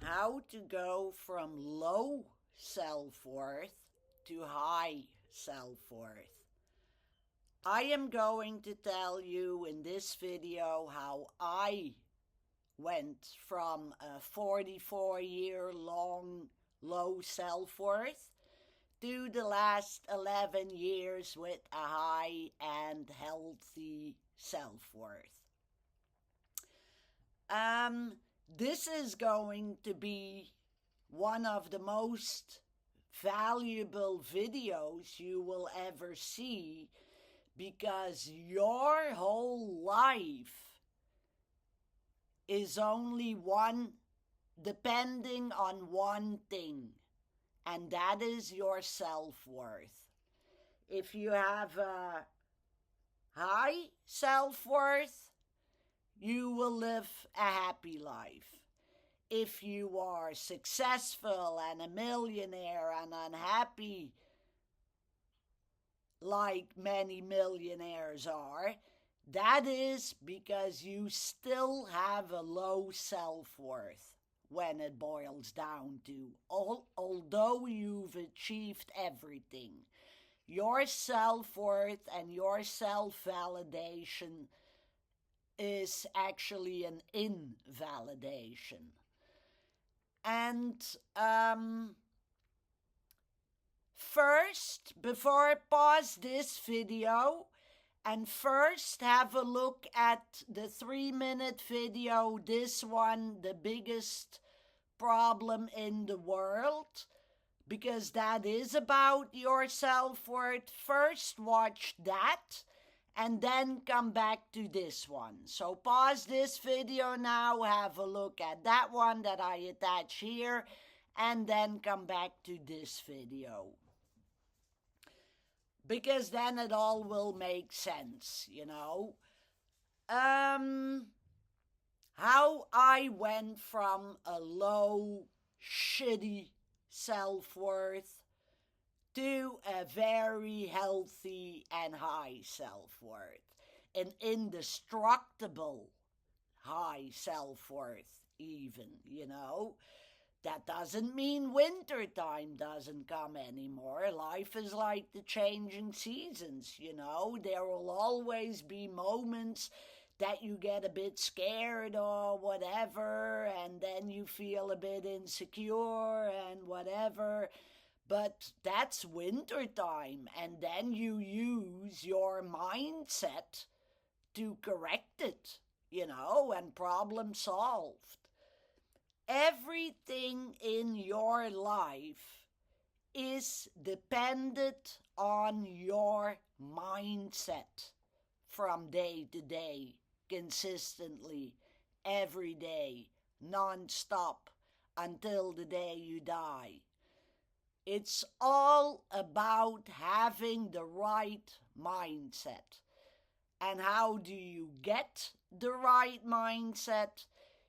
how to go from low self-worth to high self-worth. I am going to tell you in this video how I went from a 44-year-long low self-worth to the last 11 years with a high and healthy self-worth. This is going to be one of the most valuable videos you will ever see, because your whole life is only depending on one thing, and that is your self-worth. If you have a high self-worth, you will live a happy life. If you are successful and a millionaire and unhappy, like many millionaires are, that is because you still have a low self-worth when it boils down to, although you've achieved everything, your self-worth and your self-validation is actually an invalidation. And first, before I pause this video, and first have a look at the 3-minute video, this one, the biggest problem in the world, because that is about your self-worth. First watch that and then come back to this one. So pause this video now, have a look at that one that I attach here, and then come back to this video. Because then it all will make sense, you know. How I went from a low, shitty self-worth to a very healthy and high self-worth. An indestructible high self-worth even, you know. That doesn't mean winter time doesn't come anymore. Life is like the changing seasons, you know. There will always be moments that you get a bit scared or whatever, and then you feel a bit insecure and whatever. But that's winter time, and then you use your mindset to correct it, you know, and problem solved. Everything in your life is dependent on your mindset from day to day, consistently, every day, non-stop, until the day you die. It's all about having the right mindset. And how do you get the right mindset?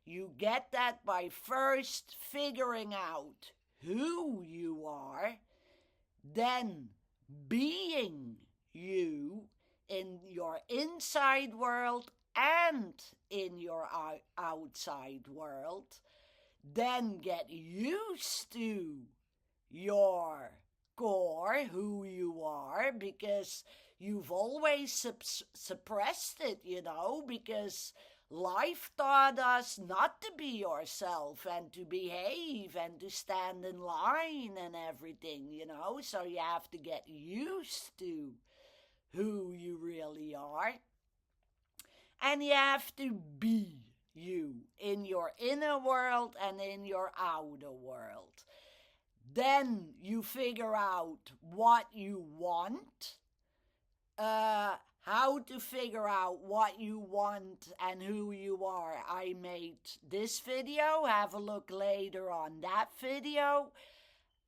You get that by first figuring out who you are, then being you in your inside world and in your outside world, then get used to your core, who you are, because you've always suppressed it, you know, because life taught us not to be yourself and to behave and to stand in line and everything, you know. So you have to get used to who you really are. And you have to be you in your inner world and in your outer world. Then you figure out what you want, how to figure out what you want and who you are. I made this video. Have a look later on that video.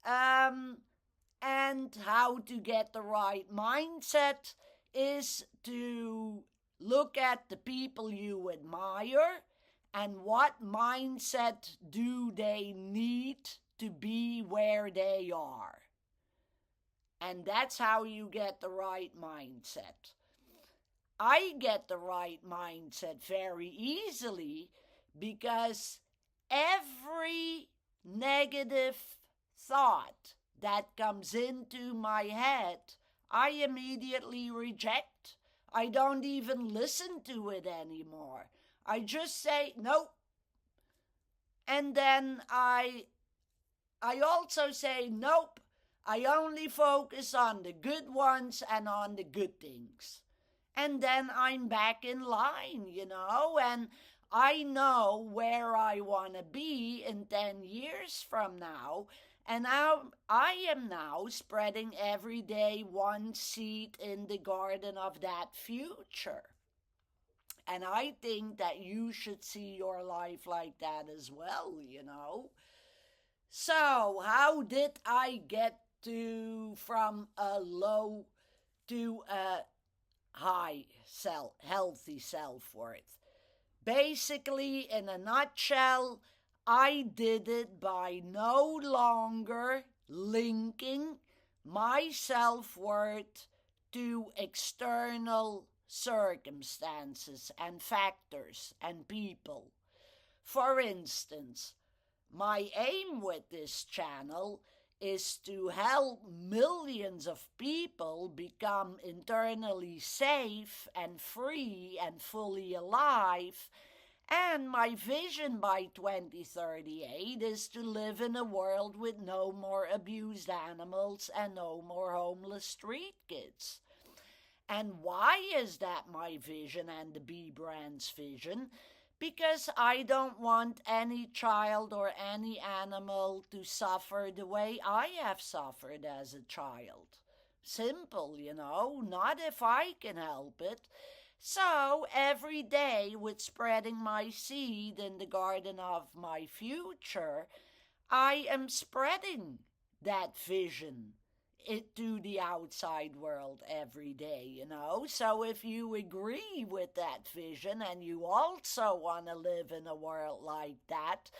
And how to get the right mindset is to look at the people you admire and what mindset do they need to be where they are. And that's how you get the right mindset. I get the right mindset very easily because every negative thought that comes into my head, I immediately reject. I don't even listen to it anymore. I just say, nope. And then I also say, nope. I only focus on the good ones and on the good things. And then I'm back in line, and I know where I want to be in 10 years from now. And now I am now spreading every day one seed in the garden of that future. And I think that you should see your life like that as well, So, how did I get from a low to a high healthy self-worth? Basically, in a nutshell, I did it by no longer linking my self-worth to external circumstances and factors and people. For instance, my aim with this channel is to help millions of people become internally safe and free and fully alive. And my vision by 2038 is to live in a world with no more abused animals and no more homeless street kids. And why is that my vision and the B Brand's vision? Because I don't want any child or any animal to suffer the way I have suffered as a child. Simple, not if I can help it. So every day with spreading my seed in the garden of my future, I am spreading that vision to the outside world every day, So if you agree with that vision and you also want to live in a world like that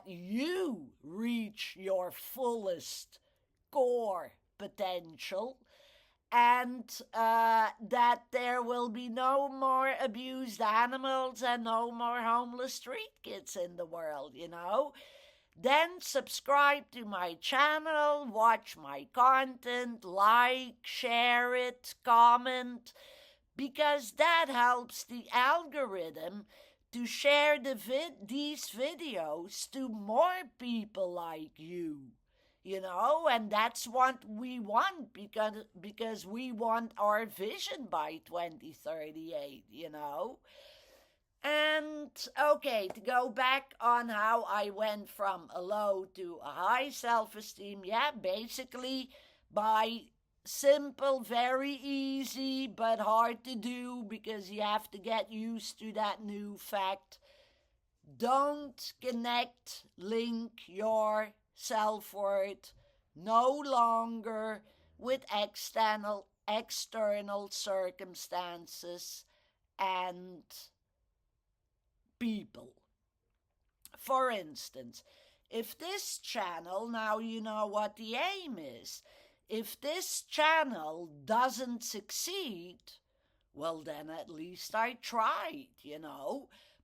you reach your fullest core potential, and that there will be no more abused animals and no more homeless street kids in the world, then subscribe to my channel, watch my content, like, share it, comment, because that helps the algorithm to share these videos to more people like you. And that's what we want, because we want our vision by 2038, And, okay, to go back on how I went from a low to a high self-esteem, basically by simple, very easy, but hard to do because you have to get used to that new fact. Don't link your self-worth no longer with external circumstances and people. For instance, if this channel, now you know what the aim is, if this channel doesn't succeed, well then at least I tried,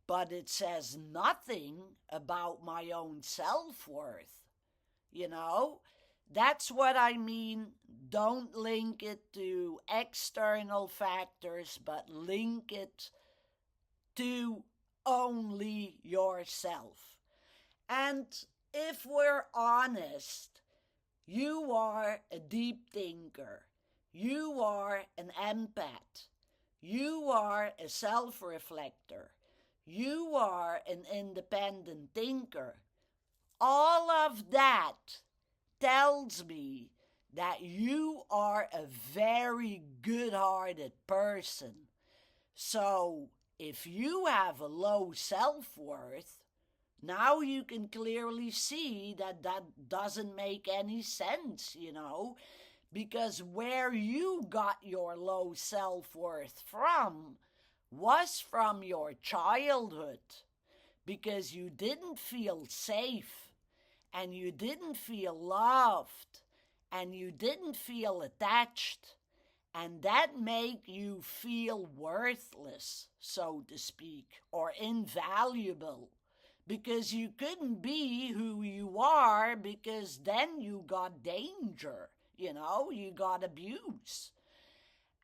but it says nothing about my own self-worth, That's what I mean. Don't link it to external factors, but link it to only yourself. And if we're honest, you are a deep thinker. You are an empath. You are a self-reflector. You are an independent thinker. All of that tells me that you are a very good-hearted person. So, if you have a low self-worth, now you can clearly see that doesn't make any sense, because where you got your low self-worth from was from your childhood, because you didn't feel safe, and you didn't feel loved, and you didn't feel attached. And that make you feel worthless, so to speak, or invaluable, because you couldn't be who you are, because then you got danger, you got abuse.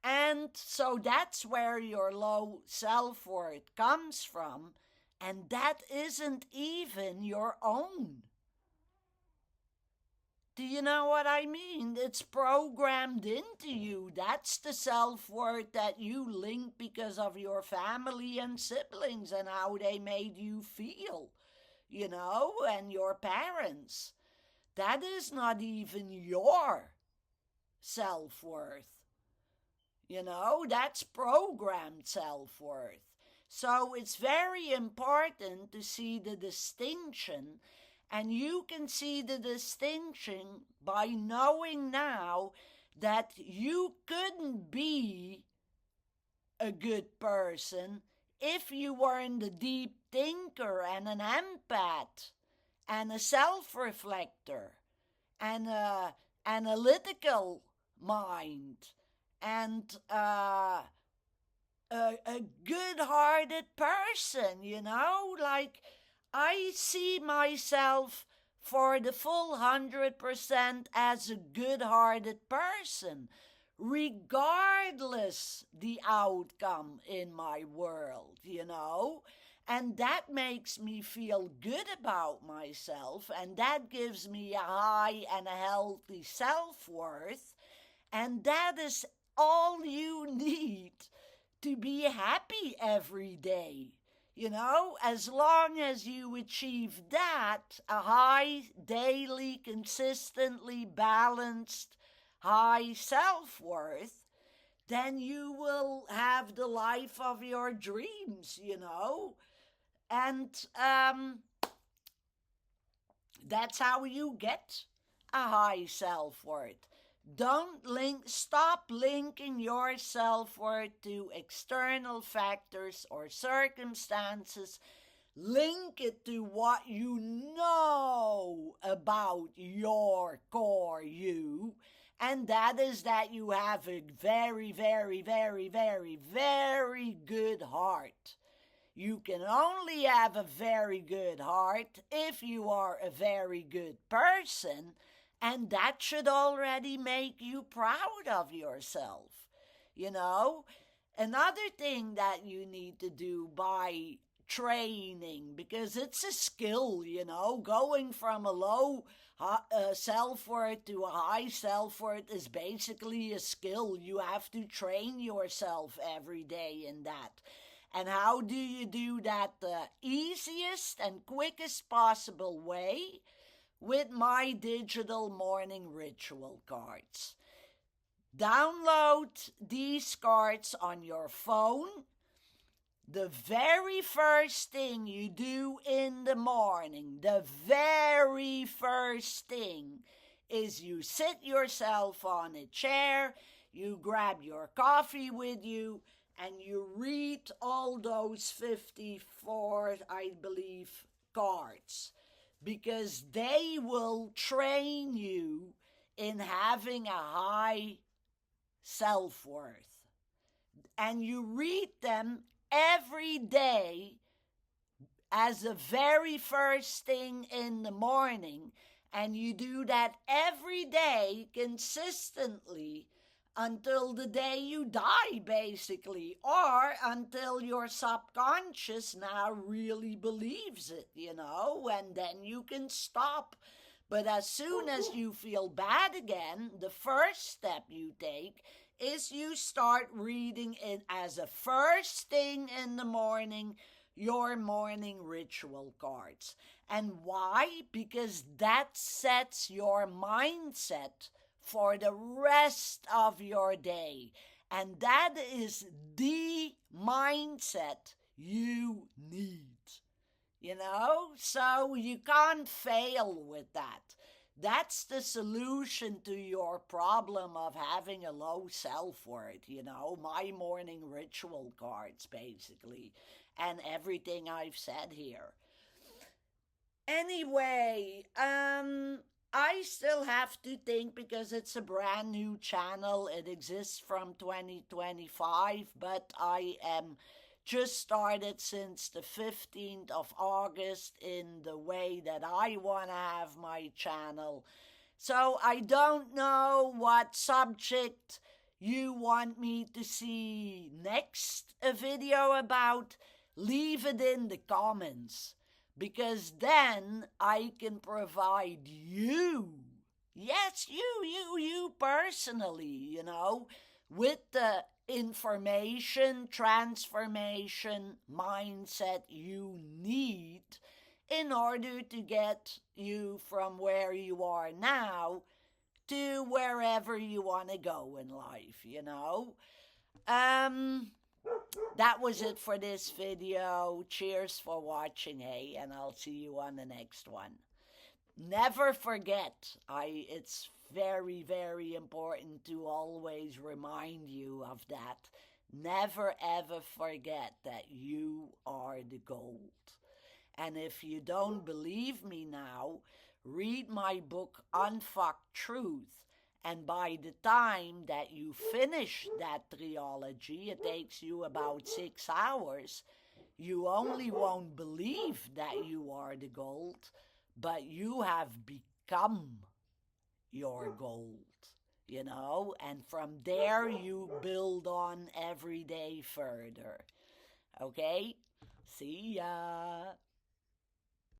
And so that's where your low self-worth comes from, and that isn't even your own. Do you know what I mean? It's programmed into you. That's the self-worth that you link because of your family and siblings and how they made you feel, and your parents. That is not even your self-worth. That's programmed self-worth. So it's very important to see the distinction, and you can see the distinction by knowing now that you couldn't be a good person if you weren't a deep thinker and an empath and a self-reflector and an analytical mind and a good-hearted person, like I see myself for the full 100% as a good-hearted person, regardless the outcome in my world, and that makes me feel good about myself, and that gives me a high and a healthy self-worth, and that is all you need to be happy every day. As long as you achieve that, a high, daily, consistently balanced, high self-worth, then you will have the life of your dreams, And that's how you get a high self-worth. Stop linking your self-worth to external factors or circumstances. Link it to what you know about your core you, and that is that you have a very, very, very, very, very good heart. You can only have a very good heart if you are a very good person, and that should already make you proud of yourself. Another thing that you need to do by training, because it's a skill, going from a low self-worth to a high self-worth is basically a skill. You have to train yourself every day in that. And how do you do that the easiest and quickest possible way? With my digital morning ritual cards. Download these cards on your phone. The very first thing you do in the morning, the very first thing, is you sit yourself on a chair, you grab your coffee with you, and you read all those 54, I believe, cards. Because they will train you in having a high self-worth. And you read them every day as the very first thing in the morning, and you do that every day consistently until the day you die, basically, or until your subconscious now really believes it, and then you can stop. But as soon as you feel bad again, the first step you take is you start reading it as a first thing in the morning, your morning ritual cards. And why? Because that sets your mindset for the rest of your day. And that is the mindset you need. So you can't fail with that. That's the solution to your problem of having a low self-worth, my morning ritual cards, basically, and everything I've said here. Anyway, I still have to think, because it's a brand new channel. It exists from 2025, but I am just started since the 15th of August in the way that I want to have my channel. So I don't know what subject you want me to see next a video about. Leave it in the comments, because then I can provide you, yes, you personally, with the information, transformation, mindset you need in order to get you from where you are now to wherever you want to go in life. That was it for this video. Cheers for watching, hey, and I'll see you on the next one. Never forget, it's very, very important to always remind you of that. Never ever forget that you are the gold. And if you don't believe me now, read my book Unfucked Truth. And by the time that you finish that trilogy, it takes you about 6 hours, you only won't believe that you are the gold, but you have become your gold, and from there you build on every day further. Okay? See ya.